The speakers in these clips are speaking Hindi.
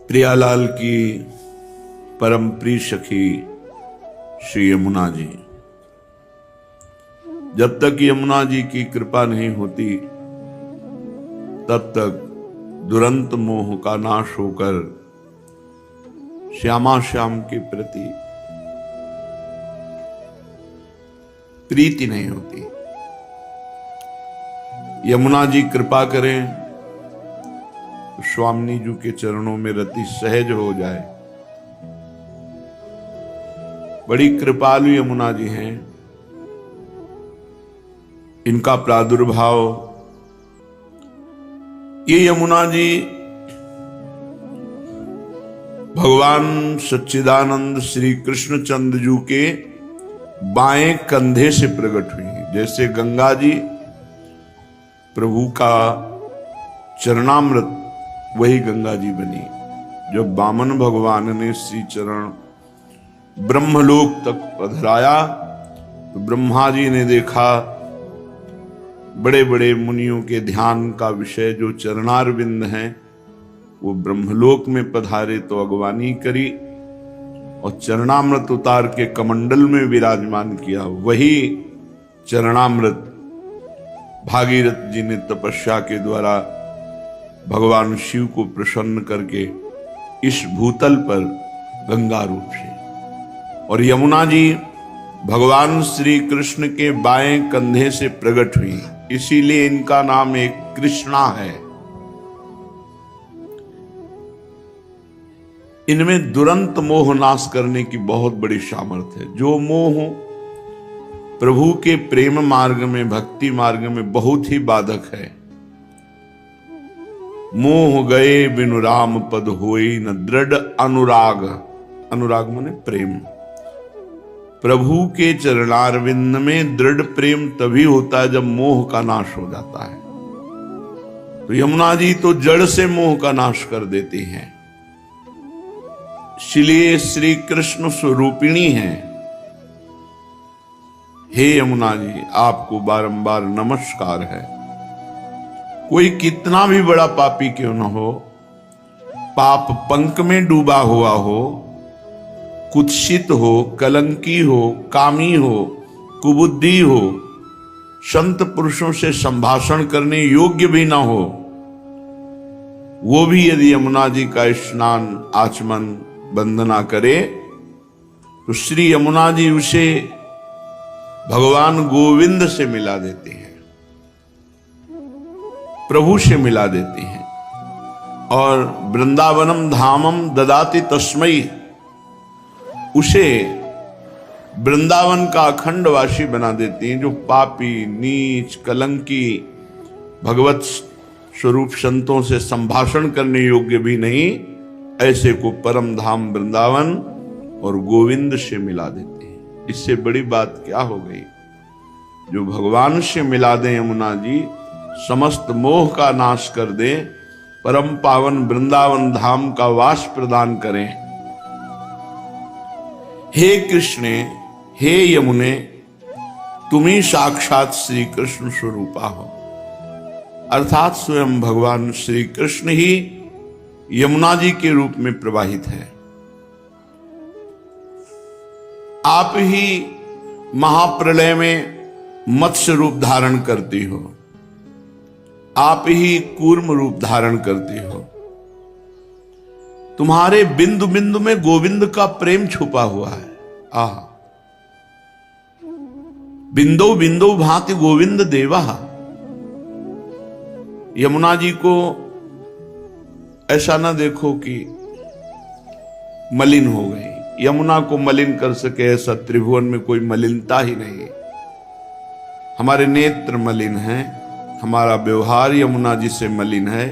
प्रियालाल की परम प्रिय सखी श्री यमुना जी, जब तक यमुना जी की कृपा नहीं होती तब तक दुरंत मोह का नाश होकर श्यामा श्याम के प्रति प्रीति नहीं होती। यमुना जी कृपा करें तो स्वामिनी जी के चरणों में रति सहज हो जाए। बड़ी कृपालु यमुना जी हैं। इनका प्रादुर्भाव, ये यमुना जी भगवान सच्चिदानंद श्री कृष्णचंद्र जी के बाएं कंधे से प्रकट हुई। जैसे गंगा जी प्रभु का चरणामृत, वही गंगा जी बनी। जब वामन भगवान ने श्री चरण ब्रह्मलोक तक पधराया तो ब्रह्मा जी ने देखा बड़े बड़े मुनियों के ध्यान का विषय जो चरणारविंद हैं वो ब्रह्मलोक में पधारे तो अगवानी करी और चरणामृत उतार के कमंडल में विराजमान किया। वही चरणामृत भागीरथ जी ने तपस्या के द्वारा भगवान शिव को प्रसन्न करके इस भूतल पर गंगा रूप से, और यमुना जी भगवान श्री कृष्ण के बाएं कंधे से प्रकट हुई, इसीलिए इनका नाम एक कृष्णा है। इनमें दुरंत मोह नाश करने की बहुत बड़ी सामर्थ्य है। जो मोह प्रभु के प्रेम मार्ग में, भक्ति मार्ग में बहुत ही बाधक है। मोह गए बिनु राम पद होई न दृढ़ अनुराग। अनुराग माने प्रेम। प्रभु के चरणारविंद में दृढ़ प्रेम तभी होता है जब मोह का नाश हो जाता है। तो यमुना जी तो जड़ से मोह का नाश कर देती हैं, इसलिए श्री कृष्ण स्वरूपिणी हैं। हे यमुना जी, आपको बारंबार नमस्कार है। कोई कितना भी बड़ा पापी क्यों न हो, पाप पंक में डूबा हुआ हो, कुत्सित हो, कलंकी हो, कामी हो, कुबुद्धि हो, संत पुरुषों से संभाषण करने योग्य भी ना हो, वो भी यदि यमुना जी का स्नान आचमन वंदना करे तो श्री यमुना जी उसे भगवान गोविंद से मिला देती हैं, प्रभु से मिला देती हैं। और वृंदावनम धामम ददाति तस्मै, उसे वृंदावन का अखंडवासी बना देती हैं। जो पापी, नीच, कलंकी, भगवत स्वरूप संतों से संभाषण करने योग्य भी नहीं, ऐसे को परम धाम वृंदावन और गोविंद से मिला देते हैं। इससे बड़ी बात क्या हो गई? जो भगवान से मिला दें यमुना जी, समस्त मोह का नाश कर दें, परम पावन वृंदावन धाम का वास प्रदान करें। हे कृष्ण, हे यमुने, तुम ही साक्षात श्री कृष्ण स्वरूपा हो। अर्थात स्वयं भगवान श्री कृष्ण ही यमुना जी के रूप में प्रवाहित है। आप ही महाप्रलय में मत्स्य रूप धारण करती हो, आप ही कूर्म रूप धारण करती हो। तुम्हारे बिंदु बिंदु में गोविंद का प्रेम छुपा हुआ है। आह, बिंदु बिंदु भांति गोविंद देवा। यमुना जी को ऐसा ना देखो कि मलिन हो गई। यमुना को मलिन कर सके ऐसा त्रिभुवन में कोई मलिनता ही नहीं। हमारे नेत्र मलिन हैं, हमारा व्यवहार यमुना जी से मलिन है,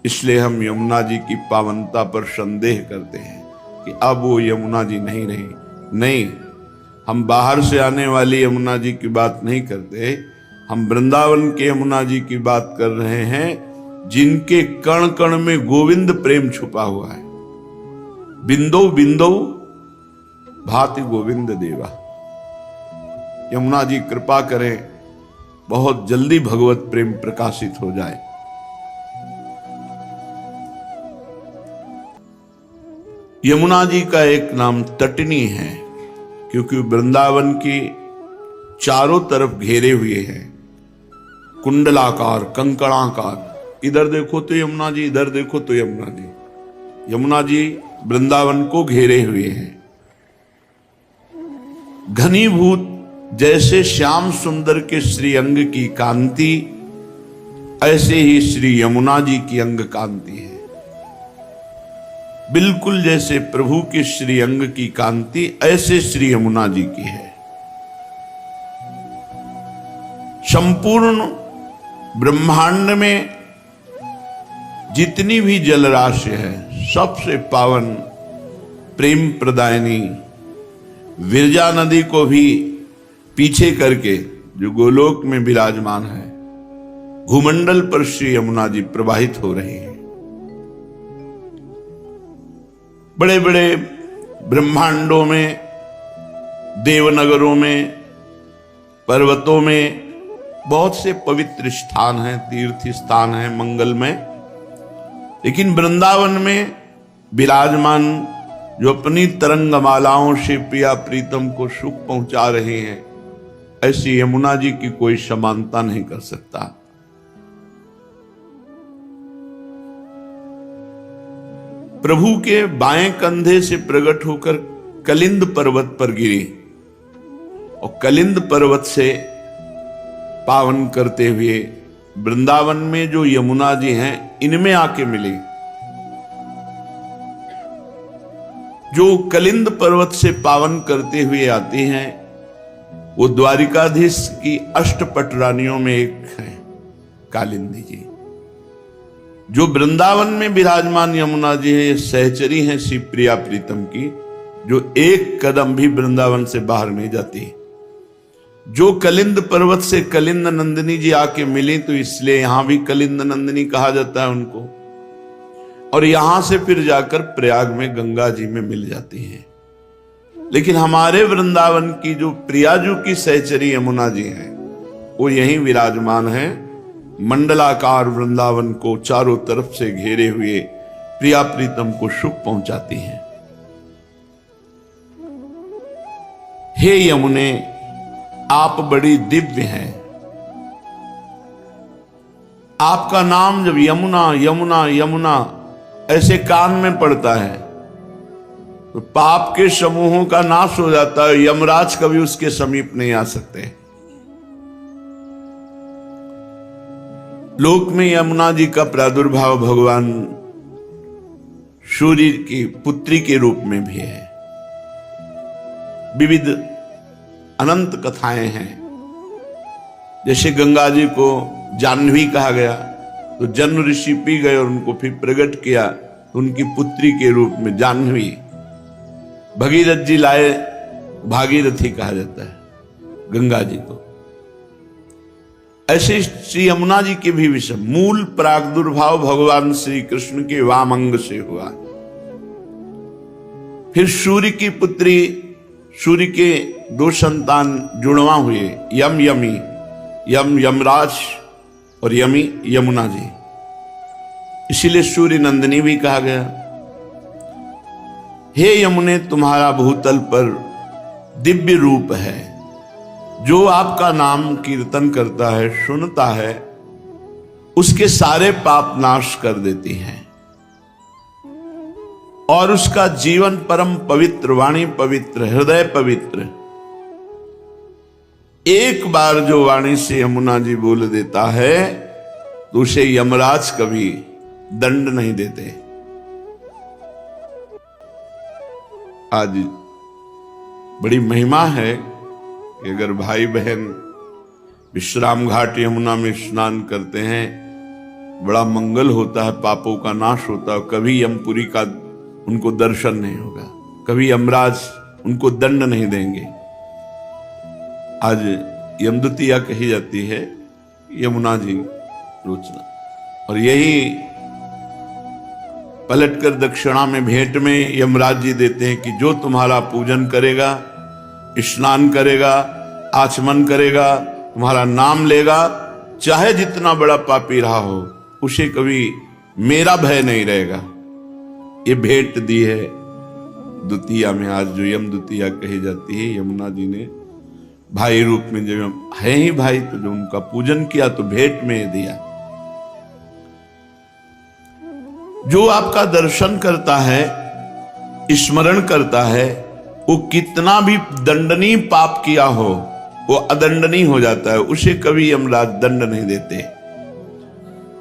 इसलिए हम यमुना जी की पावनता पर संदेह करते हैं कि अब वो यमुना जी नहीं रही। नहीं, हम बाहर से आने वाली यमुना जी की बात नहीं करते, हम वृंदावन के यमुना जी की बात कर रहे हैं, जिनके कण कण में गोविंद प्रेम छुपा हुआ है। बिंदु बिंदु भाति गोविंद देवा। यमुना जी कृपा करें, बहुत जल्दी भगवत प्रेम प्रकाशित हो जाए। यमुना जी का एक नाम तटनी है, क्योंकि वृंदावन की चारों तरफ घेरे हुए हैं, कुंडलाकार, कंकणाकार। इधर देखो तो यमुना जी, इधर देखो तो यमुना जी। यमुना जी वृंदावन को घेरे हुए हैं। घनीभूत जैसे श्याम सुंदर के श्री अंग की कांति, ऐसे ही श्री यमुना जी की अंग कांति है। बिल्कुल जैसे प्रभु के श्री अंग की कांति, ऐसे श्री यमुना जी की है। संपूर्ण ब्रह्मांड में जितनी भी जलराशि है, सबसे पावन प्रेम प्रदायिनी विरजा नदी को भी पीछे करके जो गोलोक में विराजमान है, भूमंडल पर श्री यमुना जी प्रवाहित हो रही है। बड़े बड़े ब्रह्मांडों में, देवनगरों में, पर्वतों में बहुत से पवित्र स्थान हैं, तीर्थ स्थान हैं मंगलमय। लेकिन वृंदावन में विराजमान जो अपनी तरंगमालाओं से प्रिया प्रीतम को सुख पहुंचा रहे हैं, ऐसी यमुना जी की कोई समानता नहीं कर सकता। प्रभु के बाएं कंधे से प्रकट होकर कलिंद पर्वत पर गिरी और कलिंद पर्वत से पावन करते हुए वृंदावन में जो यमुना जी हैं, इनमें आके मिली। जो कलिंद पर्वत से पावन करते हुए आती हैं, वो द्वारिकाधीश की अष्टपट रानियों में एक है कालिंदी जी। जो वृंदावन में विराजमान यमुना जी है, ये सहचरी हैं श्री प्रिया प्रीतम की, जो एक कदम भी वृंदावन से बाहर नहीं जाती। जो कलिंद पर्वत से कलिंद नंदिनी जी आके मिली, तो इसलिए यहां भी कलिंद नंदिनी कहा जाता है उनको। और यहां से फिर जाकर प्रयाग में गंगा जी में मिल जाती हैं। लेकिन हमारे वृंदावन की जो प्रियाजू की सहचरी यमुना जी हैं, वो यहीं विराजमान है। मंडलाकार वृंदावन को चारों तरफ से घेरे हुए प्रिया प्रीतम को सुख पहुंचाती हैं। हे यमुने, आप बड़ी दिव्य हैं। आपका नाम जब यमुना यमुना यमुना ऐसे कान में पड़ता है, तो पाप के समूहों का नाश हो जाता है। यमराज कभी उसके समीप नहीं आ सकते। लोक में यमुना जी का प्रादुर्भाव भगवान सूर्य की पुत्री के रूप में भी है। विविध अनंत कथाएं हैं। जैसे गंगा जी को जाह्नवी कहा गया, तो जन्म ऋषि पी गए और उनको फिर प्रकट किया, तो उनकी पुत्री के रूप में जाह्नवी। भगीरथ जी लाए, भागीरथी कहा जाता है गंगा जी को। ऐसे श्री यमुना जी के भी विषय मूल प्रादुर्भाव भगवान श्री कृष्ण के वाम अंग से हुआ। फिर सूर्य की पुत्री, सूर्य के दो संतान जुड़वा हुए, यम यमी, यम यमराज और यमी यमुना जी। इसीलिए सूर्य नंदिनी भी कहा गया। हे यमुने, तुम्हारा भूतल पर दिव्य रूप है। जो आपका नाम कीर्तन करता है, सुनता है, उसके सारे पाप नाश कर देती हैं और उसका जीवन परम पवित्र, वाणी पवित्र, हृदय पवित्र। एक बार जो वाणी से यमुना जी बोल देता है, तो उसे यमराज कभी दंड नहीं देते। आज बड़ी महिमा है कि अगर भाई बहन विश्राम घाट यमुना में स्नान करते हैं, बड़ा मंगल होता है, पापों का नाश होता है। कभी यमपुरी का उनको दर्शन नहीं होगा, कभी यमराज उनको दंड नहीं देंगे। आज यमदूतिया कही जाती है यमुना जी रोचना, और यही पलटकर दक्षिणा में भेंट में यमराज जी देते हैं कि जो तुम्हारा पूजन करेगा, स्नान करेगा, आचमन करेगा, तुम्हारा नाम लेगा, चाहे जितना बड़ा पापी रहा हो, उसे कभी मेरा भय नहीं रहेगा। ये भेंट दी है द्वितीया में आज जो यम द्वितीया कही जाती है, यमुना जी ने भाई रूप में जब है ही भाई, तो जो उनका पूजन किया तो भेंट में दिया। जो आपका दर्शन करता है, स्मरण करता है, वो कितना भी दंडनीय पाप किया हो वो अदंडनीय हो जाता है, उसे कभी यमराज दंड नहीं देते।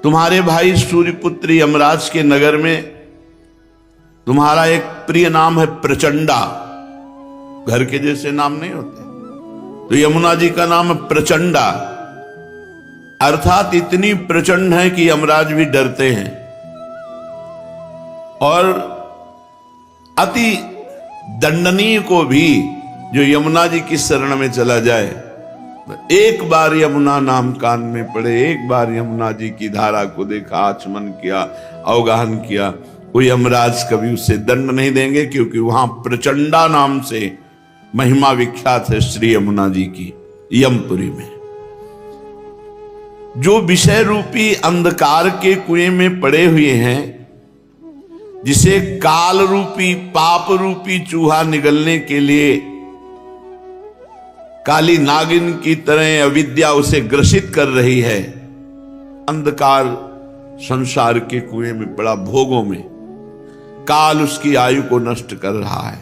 तुम्हारे भाई सूर्यपुत्र यमराज के नगर में तुम्हारा एक प्रिय नाम है प्रचंडा, घर के जैसे नाम नहीं होते, तो यमुना जी का नाम है प्रचंडा, अर्थात इतनी प्रचंड है कि यमराज भी डरते हैं। और अति दंडनीय को भी जो यमुना जी की शरण में चला जाए, एक बार यमुना नाम कान में पड़े, एक बार यमुना जी की धारा को देखा, आचमन किया, अवगाहन किया, वो यमराज कभी उसे दंड नहीं देंगे, क्योंकि वहां प्रचंडा नाम से महिमा विख्यात है श्री यमुना जी की यमपुरी में। जो विषय रूपी अंधकार के कुएं में पड़े हुए हैं, जिसे काल रूपी पाप रूपी चूहा निगलने के लिए काली नागिन की तरह अविद्या उसे ग्रसित कर रही है, अंधकार संसार के कुएं में पड़ा भोगों में, काल उसकी आयु को नष्ट कर रहा है,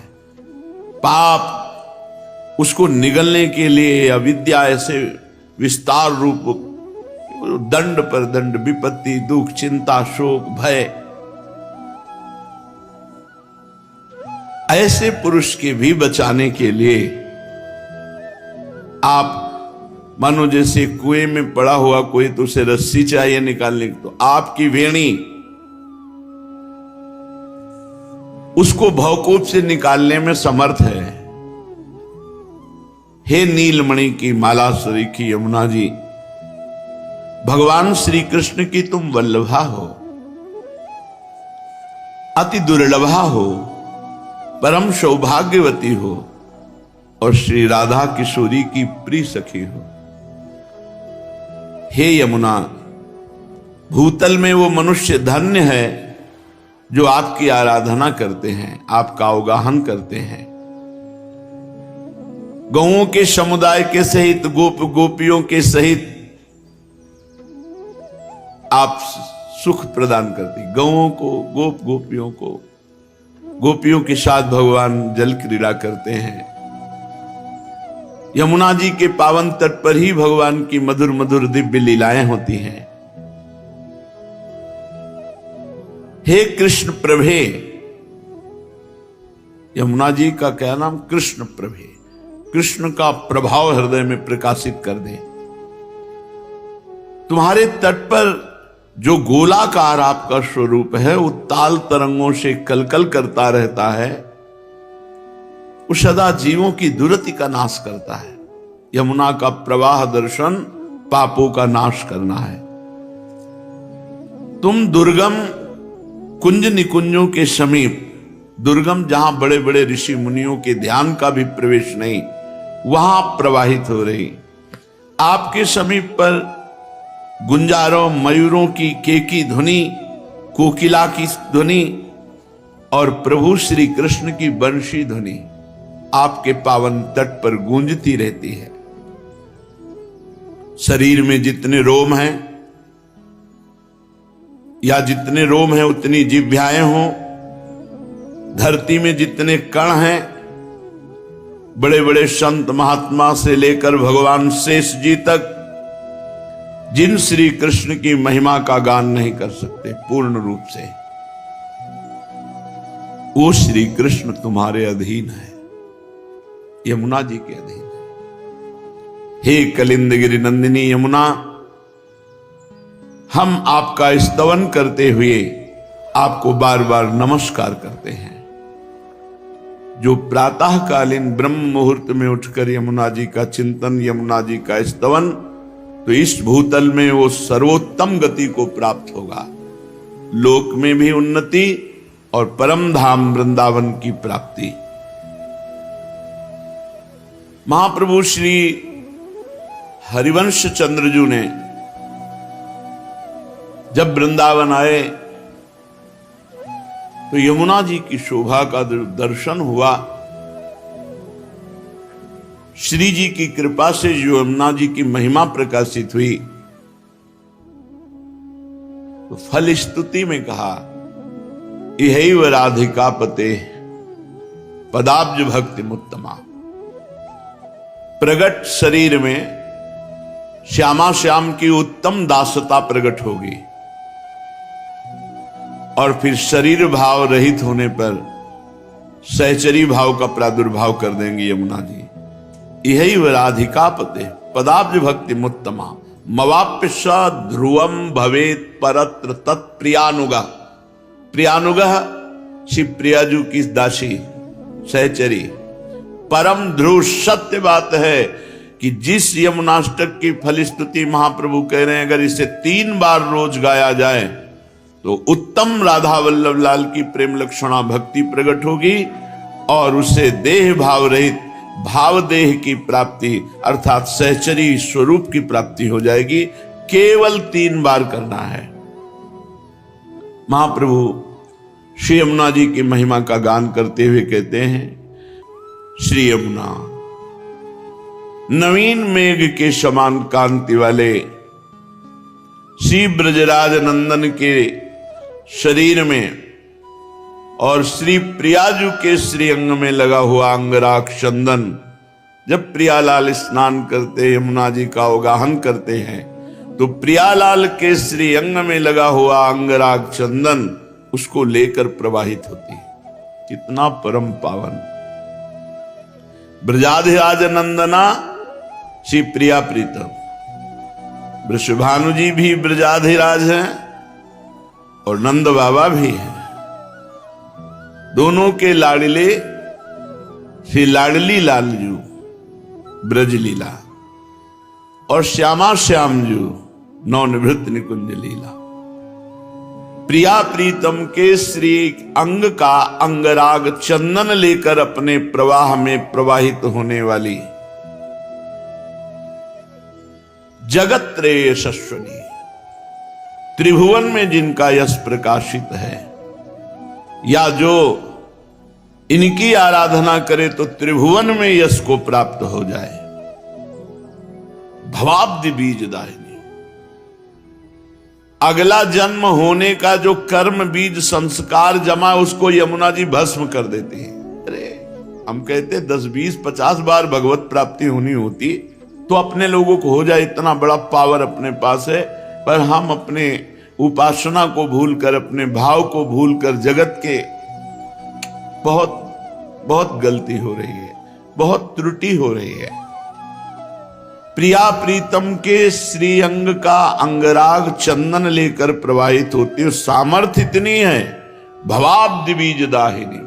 पाप उसको निगलने के लिए अविद्या ऐसे विस्तार रूप दंड पर दंड, विपत्ति, दुख, चिंता, शोक, भय, ऐसे पुरुष के भी बचाने के लिए आप मानो जैसे कुएं में पड़ा हुआ कोई, तो उसे रस्सी चाहिए निकालने की, तो आपकी वेणी उसको भवकूप से निकालने में समर्थ है। हे नीलमणि की माला सरीखी यमुना जी, भगवान श्री कृष्ण की तुम वल्लभा हो, अति दुर्लभा हो, परम सौभाग्यवती हो, और श्री राधा किशोरी की प्रिय सखी हो। हे यमुना, भूतल में वो मनुष्य धन्य है जो आपकी आराधना करते हैं, आपका अवगाहन करते हैं। गौओं के समुदाय के सहित, गोप गोपियों के सहित आप सुख प्रदान करती। गौओं को, गोप गोपियों को, गोपियों के साथ भगवान जल क्रीड़ा करते हैं। यमुना जी के पावन तट पर ही भगवान की मधुर मधुर दिव्य लीलाएं होती हैं। हे कृष्ण प्रभे, यमुना जी का क्या नाम? कृष्ण प्रभे, कृष्ण का प्रभाव हृदय में प्रकाशित कर दे। तुम्हारे तट पर जो गोलाकार आपका स्वरूप है, वो ताल तरंगों से कलकल करता रहता है, वो सदा जीवों की दुर्गति का नाश करता है। यमुना का प्रवाह दर्शन पापों का नाश करना है। तुम दुर्गम कुंज निकुंजों के समीप, दुर्गम जहां बड़े बड़े ऋषि मुनियों के ध्यान का भी प्रवेश नहीं, वहां प्रवाहित हो रही, आपके समीप पर गुंजारों, मयूरों की केकी ध्वनि, कोकिला की ध्वनि और प्रभु श्री कृष्ण की बंशी ध्वनि आपके पावन तट पर गूंजती रहती है। शरीर में जितने रोम हैं, या जितने रोम हैं उतनी जिह्वाएं हों, धरती में जितने कण हैं, बड़े बड़े संत महात्मा से लेकर भगवान शेष जी तक, जिन श्री कृष्ण की महिमा का गान नहीं कर सकते पूर्ण रूप से, वो श्री कृष्ण तुम्हारे अधीन है, यमुना जी के अधीन है। हे कलिंदगिरि नंदिनी यमुना, हम आपका स्तवन करते हुए आपको बार बार नमस्कार करते हैं। जो प्रातःकालीन ब्रह्म मुहूर्त में उठकर यमुना जी का चिंतन, यमुना जी का स्तवन, तो इस भूतल में वो सर्वोत्तम गति को प्राप्त होगा, लोक में भी उन्नति और परम धाम वृंदावन की प्राप्ति। महाप्रभु श्री हरिवंश चंद्रजू ने जब वृंदावन आए तो यमुना जी की शोभा का दर्शन हुआ। श्री जी की कृपा से जो यमुना जी की महिमा प्रकाशित हुई, तो फल स्तुति में कहा इहैव राधिका पते पदाब्ज भक्ति मुत्तमा। प्रगट शरीर में श्यामा श्याम की उत्तम दासता प्रकट होगी और फिर शरीर भाव रहित होने पर सहचरी भाव का प्रादुर्भाव कर देंगी यमुना जी। यही राधिका पते पदाब्ज भक्ति मुत्तमा मवाप्य स ध्रुवम भवेत परत्र तत्प्रियानुगा। प्रियानुगा श्री प्रियाजू की दासी सहचरी। परम ध्रुव सत्य बात है कि जिस यमुनाष्टक की फलस्तुति महाप्रभु कह रहे हैं, अगर इसे 3 बार रोज गाया जाए तो उत्तम राधा वल्लभ लाल की प्रेम लक्षणा भक्ति प्रकट होगी और उससे देह भाव रहित भाव देह की प्राप्ति अर्थात सहचरी स्वरूप की प्राप्ति हो जाएगी। केवल 3 बार करना है। महाप्रभु श्री यमुना जी की महिमा का गान करते हुए कहते हैं, श्री यमुना नवीन मेघ के समान कांति वाले श्री ब्रजराज नंदन के शरीर में और श्री प्रियाजू के श्री अंग में लगा हुआ अंगराग चंदन, जब प्रियालाल स्नान करते यमुना जी का अवगाहन करते हैं तो प्रियालाल के श्री अंग में लगा हुआ अंगराग चंदन उसको लेकर प्रवाहित होती है। कितना परम पावन। ब्रजाधिराज नंदना श्री प्रिया प्रीतम। वृषभानु जी भी ब्रजाधिराज हैं और नंद बाबा भी हैं। दोनों के लाडले श्री लाडली लालजू ब्रजलीला और श्यामा श्यामजू नवनिवृत्त निकुंज लीला। प्रिया प्रीतम के श्री अंग का अंगराग चंदन लेकर अपने प्रवाह में प्रवाहित होने वाली जगत त्रय यशस्वनी, त्रिभुवन में जिनका यश प्रकाशित है, या जो इनकी आराधना करे तो त्रिभुवन में यश को प्राप्त हो जाए। भवाब्धि बीजदायिनी, अगला जन्म होने का जो कर्म बीज संस्कार जमा उसको यमुना जी भस्म कर देती है। अरे हम कहते 10, 20, 50 बार भगवत प्राप्ति होनी होती तो अपने लोगों को हो जाए, इतना बड़ा पावर अपने पास है, पर हम अपने उपासना को भूलकर अपने भाव को भूलकर जगत के बहुत गलती हो रही है, बहुत त्रुटि हो रही है। प्रिया प्रीतम के श्री अंग का अंगराग चंदन लेकर प्रवाहित होती है। सामर्थ्य इतनी है भवाब्धि बीजदाहिनी।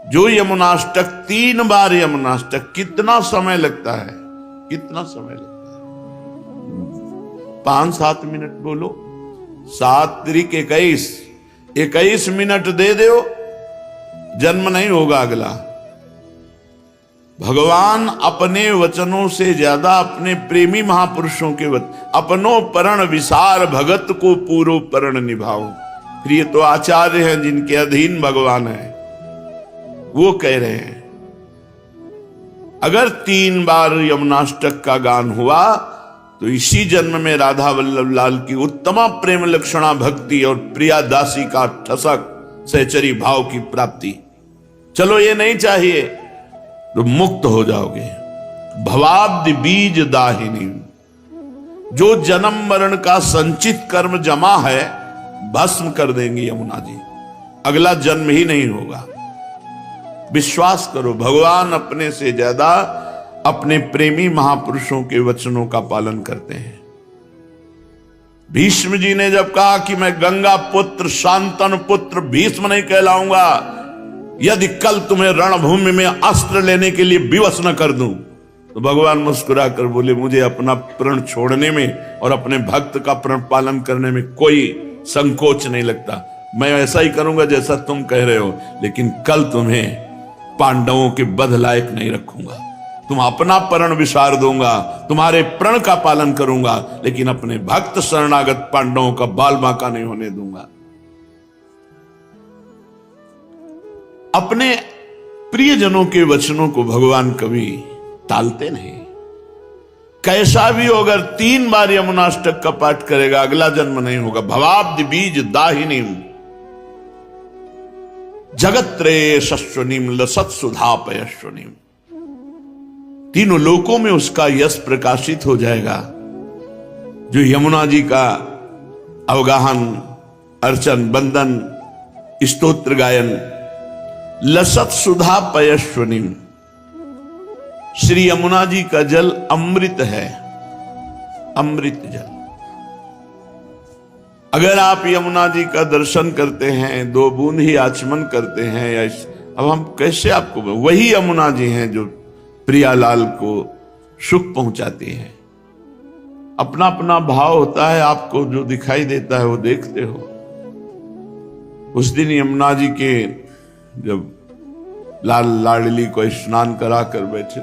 जो यमुनाष्टक 3 बार यमुनाष्टक, कितना समय लगता है, कितना समय लगता है? 5-7 मिनट बोलो, 7 त्रिक 21 मिनट दे दो, जन्म नहीं होगा अगला। भगवान अपने वचनों से ज्यादा अपने प्रेमी महापुरुषों के अपनो परण विसार भगत को पूरो परण निभाओ। फिर ये तो आचार्य हैं जिनके अधीन भगवान है, वो कह रहे हैं अगर 3 बार यमुनाष्टक का गान हुआ तो इसी जन्म में राधा वल्लभ लाल की उत्तम प्रेम लक्षणा भक्ति और प्रिया दासी का ठसक सहचरी भाव की प्राप्ति। चलो ये नहीं चाहिए तो मुक्त हो जाओगे। भवाब्धि बीज दाहिनी, जो जन्म मरण का संचित कर्म जमा है भस्म कर देंगी यमुना जी, अगला जन्म ही नहीं होगा। विश्वास करो, भगवान अपने से ज्यादा अपने प्रेमी महापुरुषों के वचनों का पालन करते हैं। भीष्म जी ने जब कहा कि मैं गंगा पुत्र शांतनु पुत्र भीष्म नहीं कहलाऊंगा यदि कल तुम्हें रणभूमि में अस्त्र लेने के लिए विवश न कर दूं, तो भगवान मुस्कुराकर बोले मुझे अपना प्रण छोड़ने में और अपने भक्त का प्रण पालन करने में कोई संकोच नहीं लगता। मैं ऐसा ही करूंगा जैसा तुम कह रहे हो, लेकिन कल तुम्हें पांडवों के बध लायक नहीं रखूंगा। तुम अपना प्रण विसार दूंगा, तुम्हारे प्रण का पालन करूंगा, लेकिन अपने भक्त शरणागत पांडवों का बाल बांका नहीं होने दूंगा। अपने प्रियजनों के वचनों को भगवान कभी टालते नहीं। कैसा भी हो, अगर 3 बार यमुनाष्टक का पाठ करेगा अगला जन्म नहीं होगा। भवाब्द बीज दाहिनी जगत्त्रये सस्वनीम लसत सुधा पयस्वनीम। तीनों लोकों में उसका यश प्रकाशित हो जाएगा। जो यमुना जी का अवगाहन, अर्चन, बंदन, स्तोत्र गायन, लसत सुधा पयस्वनीम। श्री यमुना जी का जल अमृत है, अमृत जल। अगर आप यमुना जी का दर्शन करते हैं, 2 बूंद ही आचमन करते हैं, या अब हम कैसे आपको, वही यमुना जी हैं जो प्रियालाल को सुख पहुंचाती हैं। अपना अपना भाव होता है, आपको जो दिखाई देता है वो देखते हो। उस दिन यमुना जी के जब लाल लाडली को स्नान करा कर बैठे,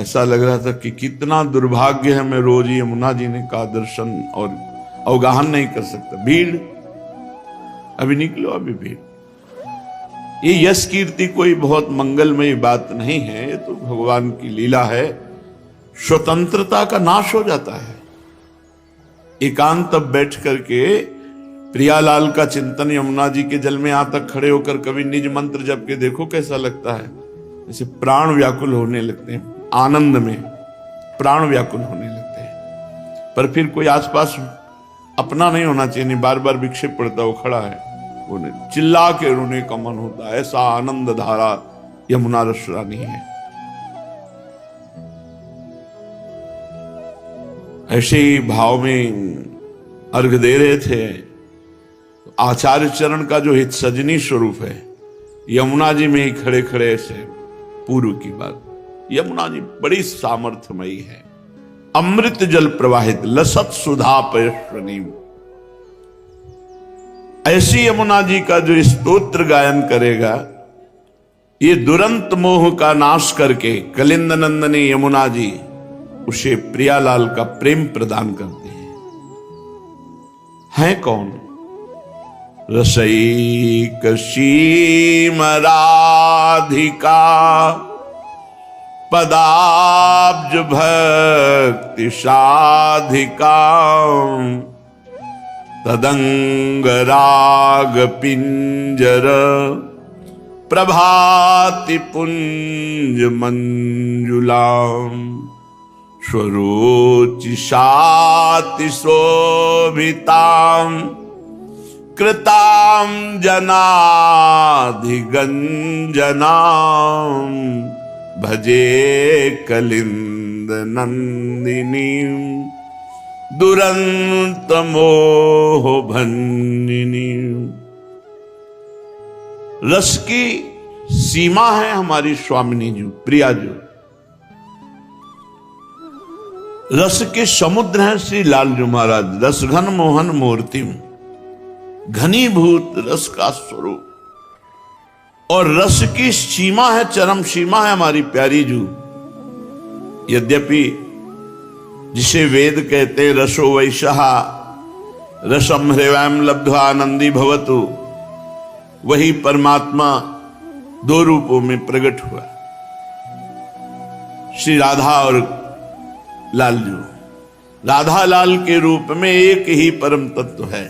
ऐसा लग रहा था कि कितना दुर्भाग्य है, मैं रोज यमुना जी ने का दर्शन और अवगाहन नहीं कर सकता। भीड़, अभी निकलो, अभी भीड़। ये यश कीर्ति कोई बहुत मंगलमयी बात नहीं है, ये तो भगवान की लीला है। स्वतंत्रता का नाश हो जाता है। एकांत तब बैठ करके प्रियालाल का चिंतन यमुना जी के जल में यहां तक खड़े होकर कभी निज मंत्र जप के देखो, कैसा लगता है। जैसे प्राण व्याकुल होने लगते हैं, आनंद में प्राण व्याकुल होने लगते हैं। पर फिर कोई आसपास अपना नहीं होना चाहिए, नहीं बार बार विक्षेप पड़ता, वो खड़ा है, वो चिल्ला के रोने का मन होता है। ऐसा आनंद धारा यमुना रस रानी है। ऐसे ही भाव में अर्घ दे रहे थे। आचार्य चरण का जो हित सजनी स्वरूप है, यमुना जी में ही खड़े खड़े ऐसे पूर्व की बात। यमुना जी बड़ी सामर्थ्यमयी है। अमृत जल प्रवाहित लसत सुधा पयस्वनीम। ऐसी यमुना जी का जो स्तोत्र गायन करेगा, ये दुरंत मोह का नाश करके कलिंद नंदनी यमुना जी उसे प्रियालाल का प्रेम प्रदान करते हैं कौन? रसैक सीम राधिका पदाब्ज भक्ति साधिका तदंग राग पिंजर प्रभाति पुंज मंजुलाम स्वरोचिषाति शोभिताम कृताम जनाधिगंजनाम भजे कलिंद नंदिनी दुरंत मोह भंजिनी। रस की सीमा है हमारी स्वामिनी जी, प्रिया जी। रस के समुद्र हैं श्री लालजू महाराज। रस घन मोहन मूर्तिम, घनीभूत रस का स्वरूप। और रस की सीमा है, चरम सीमा है हमारी प्यारी जू। यद्यपि जिसे वेद कहते रसो वैशः रसम हृवैम लब्ध्वा आनंदी भवतु, वही परमात्मा 2 रूपों में प्रकट हुआ, श्री राधा और लालजू। राधा लाल के रूप में एक ही परम तत्व है।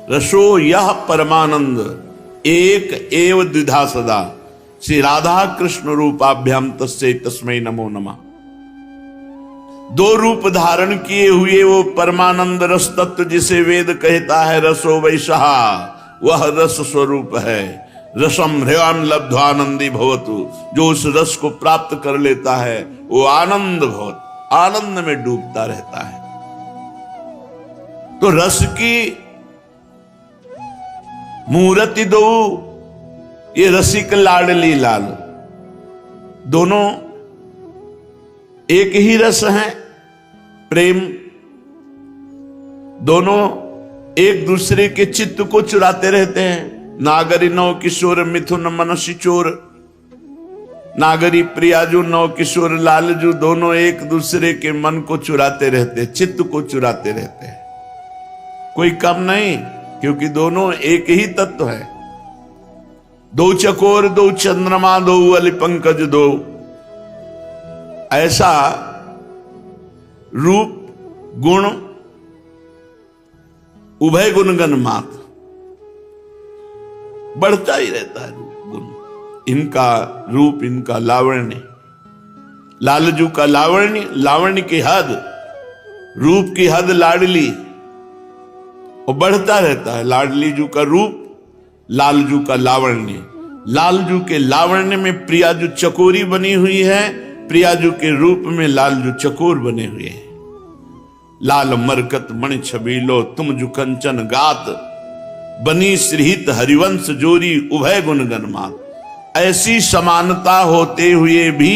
रसो यह परमानंद एक एव द्विधा सदा। श्री राधा कृष्ण रूपाभ्याम तस्यै तस्मै नमो नमः। 2 रूप धारण किए हुए वो परमानंद रस तत्व जिसे वेद कहता है रसो वैशः, वह रस स्वरूप है। रसम हृवाम लब्ध्वानंदी भवतु, जो उस रस को प्राप्त कर लेता है वो आनंद भवत, आनंद में डूबता रहता है। तो रस की मूर्ति 2, ये रसिक लाडली लाल, दोनों एक ही रस हैं, प्रेम। दोनों एक दूसरे के चित्त को चुराते रहते हैं। नागरी नौ किशोर मिथुन मनसी चोर। नागरी प्रियाजू नौ किशोर लालजू, दोनों एक दूसरे के मन को चुराते रहते, चित्त को चुराते रहते हैं। कोई कम नहीं, क्योंकि दोनों एक ही तत्व है। दो चकोर दो चंद्रमा दो अली पंकज दो, ऐसा रूप गुण उभय गुणगण मात बढ़ता ही रहता है रूप गुण। इनका रूप, इनका लावण्य, लालजू का लावण्य, लावण्य की हद, रूप की हद लाडली, और बढ़ता रहता है। लाडली जू का रूप, लालजू का लावण्य। लालजू के लावण्य में प्रियाजू चकोरी बनी हुई है, प्रियाजू के रूप में लालजू चकोर बने हुए हैं। लाल मरकत मणि छबीलो तुम जु कंचन गात, बनी श्रीहित हरिवंश जोरी उभय गुणगण मात। ऐसी समानता होते हुए भी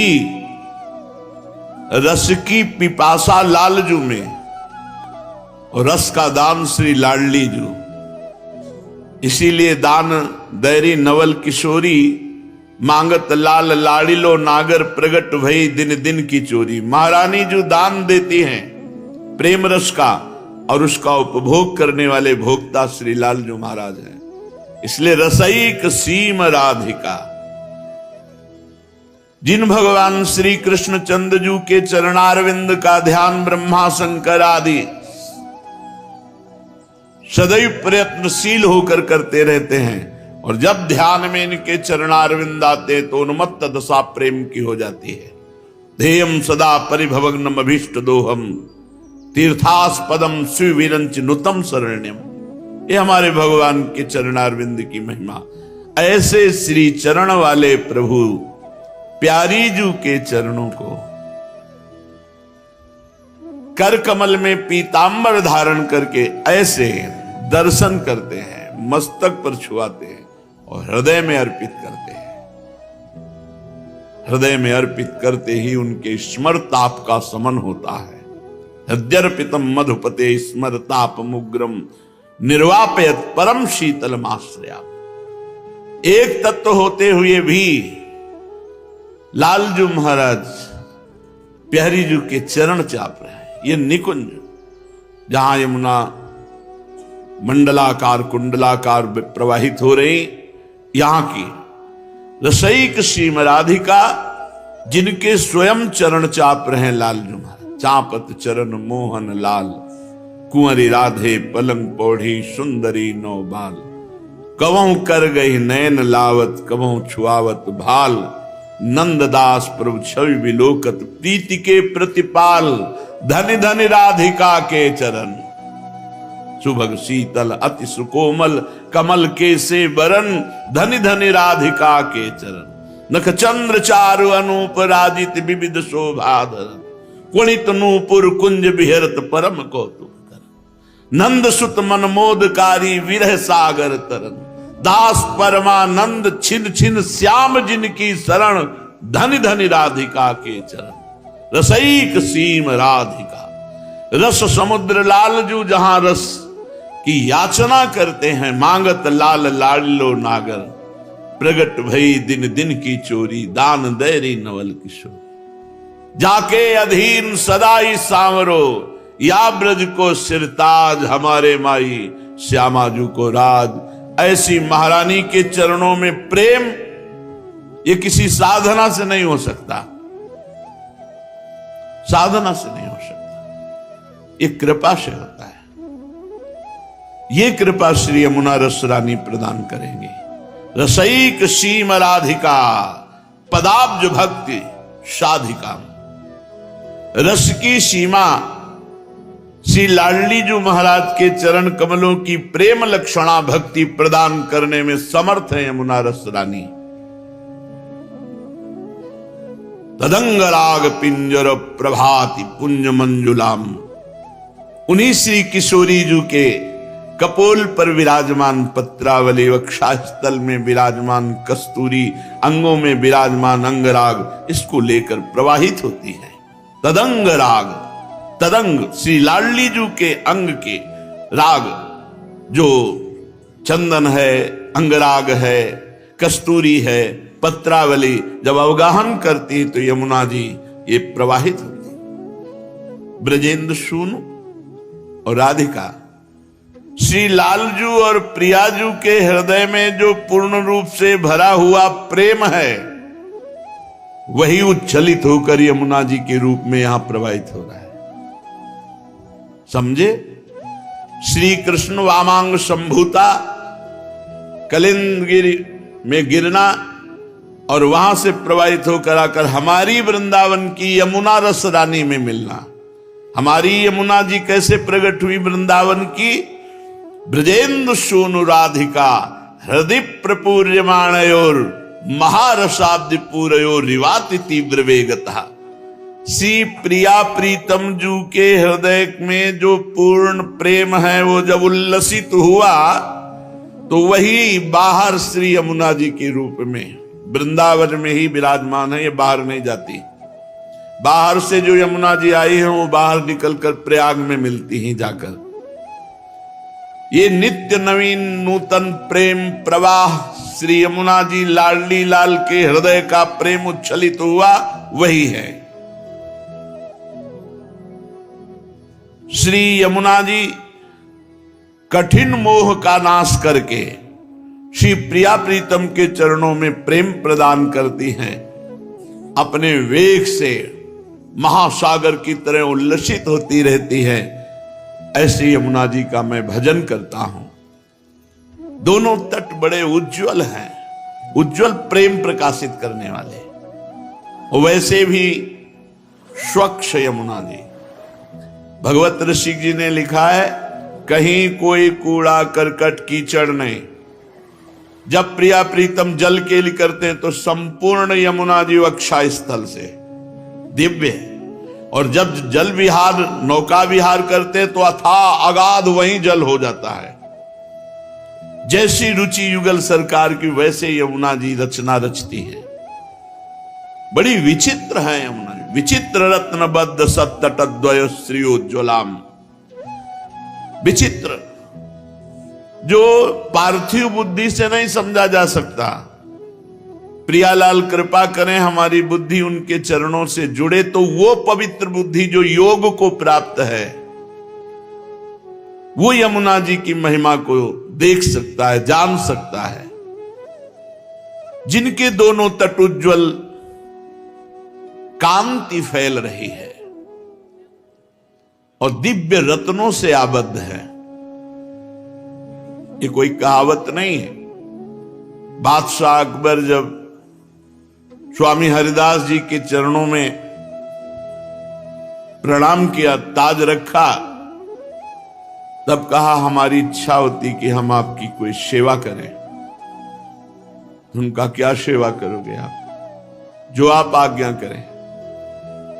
रस की पिपासा लालजू में, और रस का दान श्री लाडली जू। इसीलिए दान दैरी नवल किशोरी, मांगत लाल लाडिलो नागर प्रगट भई दिन दिन की चोरी। महारानी जो दान देती हैं प्रेम रस का, और उसका उपभोग करने वाले भोक्ता श्री लालजू महाराज हैं। इसलिए रसईक सीम राधिका। जिन भगवान श्री कृष्ण चंद्रजू के चरणारविंद का ध्यान ब्रह्मा शंकर आदि सदैव प्रयत्नशील होकर करते रहते हैं, और जब ध्यान में इनके चरणारविंद आते तो उन्मत्त दशा प्रेम की हो जाती है। ध्येयम सदा परिभवग्नम अभीष्ट दोहम, तीर्थास्पदम सुविरंच नुतम शरण्यम। ये हमारे भगवान के चरणारविंद की महिमा। ऐसे श्री चरण वाले प्रभु प्यारी जू के चरणों को कर कमल में पीतांबर धारण करके ऐसे दर्शन करते हैं, मस्तक पर छुआते हैं और हृदय में अर्पित करते हैं। हृदय में अर्पित करते ही उनके स्मरताप का समन होता है। हृदयर्पितम मधुपते स्मरताप मुग्रम, निर्वापयत परम शीतलमाश्रया। एक तत्व होते हुए भी लालजू महाराज प्यारी जू के चरण चाप रहे हैं। ये निकुंज जहां यमुना मंडलाकार कुंडलाकार प्रवाहित हो रही, यहां की रसईक सीम राधिका जिनके स्वयं चरण चाप रहे हैं लालजू महाराज। चापत चरण मोहन लाल, कुंवरी राधे पलंग पौढ़ी सुंदरी नौ बाल। कवहु कर गई नयन लावत, कवहु छुआवत भाल। नंददास प्रभु छवि विलोकत, प्रीति के प्रतिपाल। धनि धनि राधिका के चरण, सुभग शीतल अति सुकोमल, कमल के से बरन। धनि धनि राधिका के चरण, नख चंद्र चारु अनूप राजित विविध शोभाधर। कुणित नूपुर कुंज बिहरत परम कौतुक कर। नंद सुत मनमोदकारी विरह सागर तरन। दास परमानंद छिन छिन श्याम जिनकी शरण। धनि धनि राधिका के चरण, रसईक सीम राधिका। रस समुद्र लालजू जहां रस की याचना करते हैं, मांगत लाल लाडलो नागर। प्रगट भई दिन दिन की चोरी, दान दैरी नवल किशोर। जाके अधीन सदाई सांवरो, या ब्रज को सिरताज। हमारे माई श्यामाजू को राज। ऐसी महारानी के चरणों में प्रेम, ये किसी साधना से नहीं हो सकता, साधना से नहीं हो सकता, ये कृपा से होता है। ये कृपा श्री यमुना रस रानी प्रदान करेंगे। रसईक सीम राधिका, पदाब्ज भक्ति साधिका। रस की सीमा श्री लाडली जू महाराज के चरण कमलों की प्रेम लक्षणा भक्ति प्रदान करने में समर्थ है यमुना रस रानी। तदंग राग पिंजर प्रभाति पुंज मंजुलाम। उन्हीं श्री किशोरी जू के कपोल पर विराजमान पत्रावली, वक्षस्थल में विराजमान कस्तूरी, अंगों में विराजमान अंगराग, इसको लेकर प्रवाहित होती है। तदंग राग, तदंग श्री लाडली जू के अंग के राग, जो चंदन है, अंगराग है, कस्तूरी है, पत्रावली जब अवगाहन करती तो यमुना जी ये प्रवाहित होती। ब्रजेंद्र सूनु और राधिका श्री लालजू और प्रियाजू के हृदय में जो पूर्ण रूप से भरा हुआ प्रेम है वही उच्छलित होकर यमुना जी के रूप में यहां प्रवाहित हो रहा है। समझे? श्री कृष्ण वामांग संभूता कलिंदगिरी में गिरना और वहां से प्रवाहित होकर आकर हमारी वृंदावन की यमुना रस रानी में मिलना। हमारी यमुना जी कैसे प्रकट हुई वृंदावन की? ब्रजेंद्र सोनु राधिका हृदय प्रपूर्यमाणयोर महारसाब्द पूरयो रिवाति तीव्र वेगता। सी प्रिया प्रीतम जू के हृदय में जो पूर्ण प्रेम है वो जब उल्लसित हुआ तो वही बाहर श्री यमुना जी के रूप में वृंदावन में ही विराजमान है। ये बाहर नहीं जाती। बाहर से जो यमुना जी आई है वो बाहर निकलकर प्रयाग में मिलती ही जाकर। ये नित्य नवीन नूतन प्रेम प्रवाह श्री यमुना जी लाडली लाल के हृदय का प्रेम उच्छलित हुआ वही है। श्री यमुना जी कठिन मोह का नाश करके श्री प्रिया प्रीतम के चरणों में प्रेम प्रदान करती हैं। अपने वेग से महासागर की तरह उल्लसित होती रहती है। ऐसी यमुना जी का मैं भजन करता हूं। दोनों तट बड़े उज्जवल हैं, उज्जवल प्रेम प्रकाशित करने वाले। वैसे भी स्वच्छ यमुना जी। भगवत ऋषि जी ने लिखा है, कहीं कोई कूड़ा करकट कीचड़ नहीं। जब प्रिया प्रीतम जल के लिए करते हैं तो संपूर्ण यमुना जी अक्षय स्थल से दिव्य है। और जब जल विहार नौका विहार करते हैं तो अथाह अगाध वहीं जल हो जाता है। जैसी रुचि युगल सरकार की वैसे यमुना जी रचना रचती है। बड़ी विचित्र है यमुना जी। विचित्र रत्नबद्ध सत्तटद्वय श्रीयोज्ज्वलाम। विचित्र जो पार्थिव बुद्धि से नहीं समझा जा सकता। प्रियालाल कृपा करें हमारी बुद्धि उनके चरणों से जुड़े तो वो पवित्र बुद्धि जो योग को प्राप्त है वो यमुना जी की महिमा को देख सकता है, जान सकता है। जिनके दोनों तट उज्ज्वल कांति फैल रही है और दिव्य रत्नों से आबद्ध है। ये कोई कहावत नहीं है। बादशाह अकबर जब स्वामी हरिदास जी के चरणों में प्रणाम किया, ताज रखा, तब कहा हमारी इच्छा होती कि हम आपकी कोई सेवा करें। उनका क्या सेवा करोगे आप? जो आप आज्ञा करें।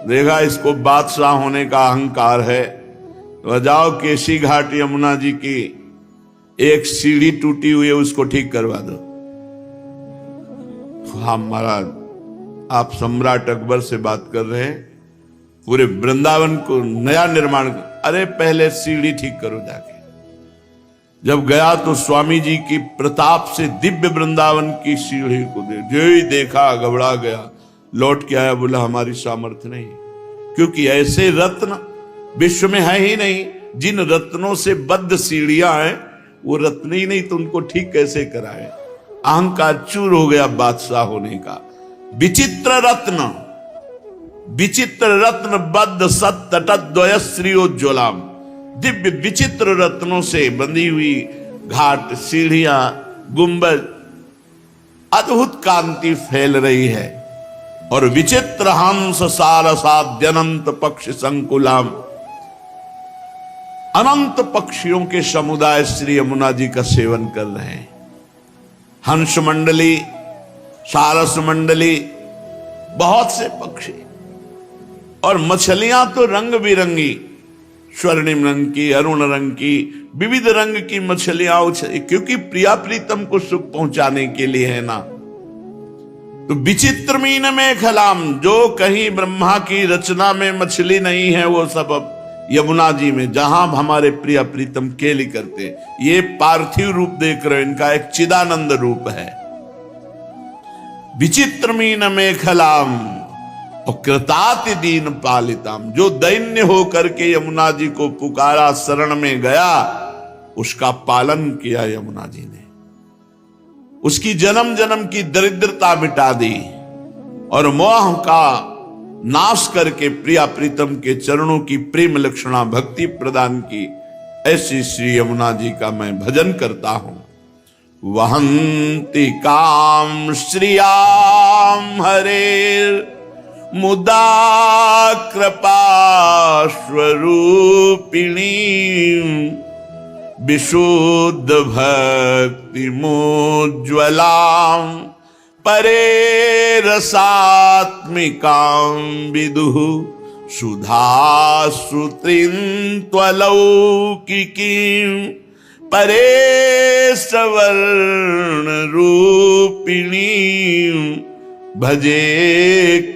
देखा इसको बादशाह होने का अहंकार है। तो जाओ केसी घाट यमुना जी की एक सीढ़ी टूटी हुई है उसको ठीक करवा दो। हाँ महाराज, आप सम्राट अकबर से बात कर रहे हैं, पूरे वृंदावन को नया निर्माण। अरे पहले सीढ़ी ठीक करो जाके। जब गया तो स्वामी जी की प्रताप से दिव्य वृंदावन की सीढ़ी को जो ही देखा घबरा गया, लौट के आया, बोला हमारी सामर्थ्य नहीं, क्योंकि ऐसे रत्न विश्व में है ही नहीं। जिन रत्नों से बद्ध सीढ़ियां हैं वो रत्न ही नहीं तो उनको ठीक कैसे कराए। अहंकार चूर हो गया बादशाह होने का। विचित्र रत्न बद्ध सत्तटद्वय श्रीयोज्ज्वलाम। दिव्य विचित्र रत्नों से बंधी हुई घाट, सीढ़ियां, गुंबद, अद्भुत कांति फैल रही है। और विचित्र हंस सारसाद्यनंत पक्ष संकुलाम। अनंत पक्षियों के समुदाय श्री यमुना जी का सेवन कर रहे हैं। हंस मंडली, सारस मंडली, बहुत से पक्षी और मछलियां तो रंग बिरंगी, स्वर्णिम रंग की, अरुण रंग की, विविध रंग की मछलियां, क्योंकि प्रिया प्रीतम को सुख पहुंचाने के लिए है ना। तो विचित्र मीन में खलाम, जो कहीं ब्रह्मा की रचना में मछली नहीं है वो सब अब यमुना जी में, जहां हमारे प्रिया प्रीतम केली करते। ये पार्थिव रूप देख रहे हो, इनका एक चिदानंद रूप है। विचित्र मीन में खलाम और कृताति दीन पालिताम। जो दैन्य होकर के यमुना जी को पुकारा, शरण में गया, उसका पालन किया यमुना जी ने, उसकी जन्म जन्म की दरिद्रता मिटा दी और मोह का नाश करके प्रिया प्रीतम के चरणों की प्रेम लक्षणा भक्ति प्रदान की। ऐसी श्री यमुना जी का मैं भजन करता हूं। वहंति काम श्रियाम हरेर मुदा कृपा स्वरूपिणी विशुद्ध भक्ति मोज्ज्वलाम परे रसात्मिकां विदुः सुधा सुत्रिन्त्वलौकिकीं परे सवर्ण रूपिणीं भजे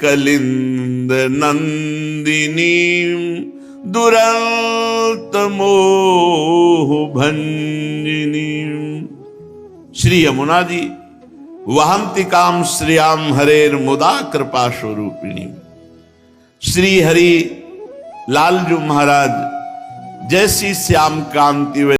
कलिंद नंदिनीं दुरंत मोह भंजिनीं। श्री यमुना जी वहंति काम श्रियाम हरेर मुदा कृपा स्वरूपिणी। श्री हरि लालजू महाराज जैसी श्याम कांति